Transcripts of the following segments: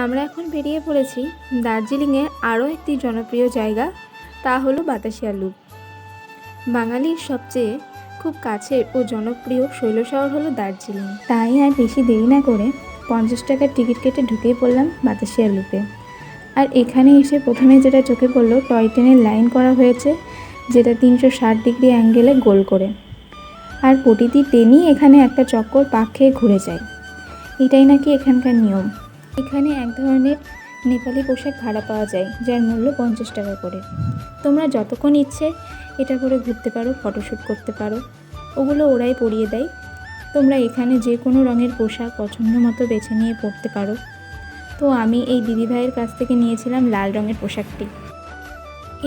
আমরা এখন বেরিয়ে পড়েছি দার্জিলিংয়ে আরও একটি জনপ্রিয় জায়গা, তা হলো বাতাসিয়া লুপ। বাঙালির সবচেয়ে খুব কাছের ও জনপ্রিয় শৈলশহর হলো দার্জিলিং। তাই আর বেশি দেরি না করে 50 টাকার টিকিট কেটে ঢুকেই পড়লাম বাতাসিয়া লুপে। আর এখানে এসে প্রথমে যেটা চোখে পড়লো, টয় ট্রেনের লাইন করা হয়েছে, যেটা 360 ডিগ্রি অ্যাঙ্গেলে গোল করে। আর প্রতিটি ট্রেনই এখানে একটা চক্কর পাক খেয়ে ঘুরে যায়। এটাই নাকি এখানকার নিয়ম। এখানে এক ধরনের নেপালি পোশাক ভাড়া পাওয়া যায়, যার মূল্য 50 টাকা করে। তোমরা যতক্ষণ ইচ্ছে এটা করে ঘুরতে পারো, ফটোশ্যুট করতে পারো, ওগুলো ওরাই পরিয়ে দেয়। তোমরা এখানে যে কোনো রঙের পোশাক পছন্দ মতো বেছে নিয়ে পরতে পারো। তো আমি এই দিদিভাইয়ের কাছ থেকে নিয়েছিলাম লাল রঙের পোশাকটি।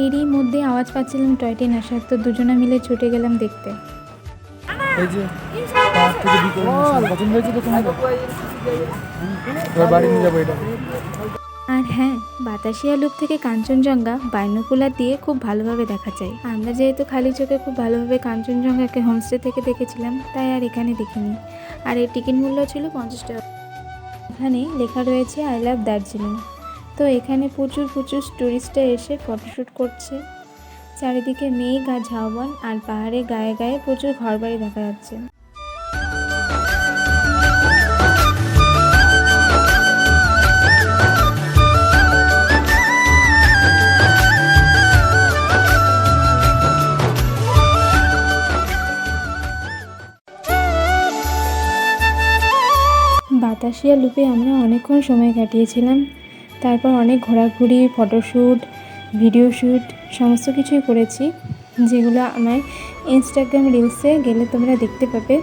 এরই মধ্যে আওয়াজ পাচ্ছিলাম টয় ট্রেন আসার, তো দুজনে মিলে ছুটে গেলাম দেখতে। এই যে পাহাড় থেকে বিকেল পছন্দ হয়েছে তো তোমাদের? বাড়ি নিয়ে যাবো এটা। আর হ্যাঁ, বাতাসিয়া লুপ থেকে কাঞ্চনজঙ্ঘা বাইনোকুলার দিয়ে খুব ভালোভাবে দেখা যায়। আমরা যেহেতু খালি চোখে খুব ভালোভাবে কাঞ্চনজঙ্ঘাকে হোমস্টে থেকে দেখেছিলাম, তাই আর এখানে দেখিনি। আর এর টিকিট মূল্য ছিল 50 টাকা। এখানে লেখা রয়েছে আই লাভ দার্জিলিং। তো এখানে প্রচুর টুরিস্টরা এসে ফটোশ্যুট করছে। চারিদিকে মেঘ আর ঝাউবন, আর পাহাড়ে গায়ে গায়ে প্রচুর ঘরবাড়ি দেখা যাচ্ছে। বাতাসিয়া লুপে আমরা অনেকক্ষণ সময় কাটিয়েছিলাম। তারপর অনেক ঘোরাঘুরি, ফটোশ্যুট, ভিডিও শ্যুট সমস্ত কিছুই করেছি, যেগুলো আমার ইনস্টাগ্রাম রিলসে গেলে তোমরা দেখতে পাবে।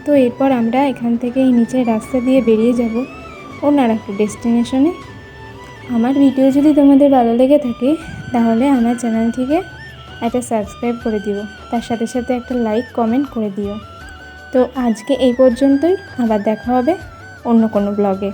তো এরপর আমরা এখান থেকে এই নিচের রাস্তা দিয়ে বেরিয়ে যাব অন্য একটা ডেস্টিনেশনে। আমার ভিডিও যদি তোমাদের ভালো লেগে থাকে, তাহলে আমার চ্যানেলটিকে একটা সাবস্ক্রাইব করে দিও, তার সাথে সাথে একটা লাইক কমেন্ট করে দিও। তো আজকে এই পর্যন্তই, আবার দেখা হবে অন্য কোনো ব্লগে।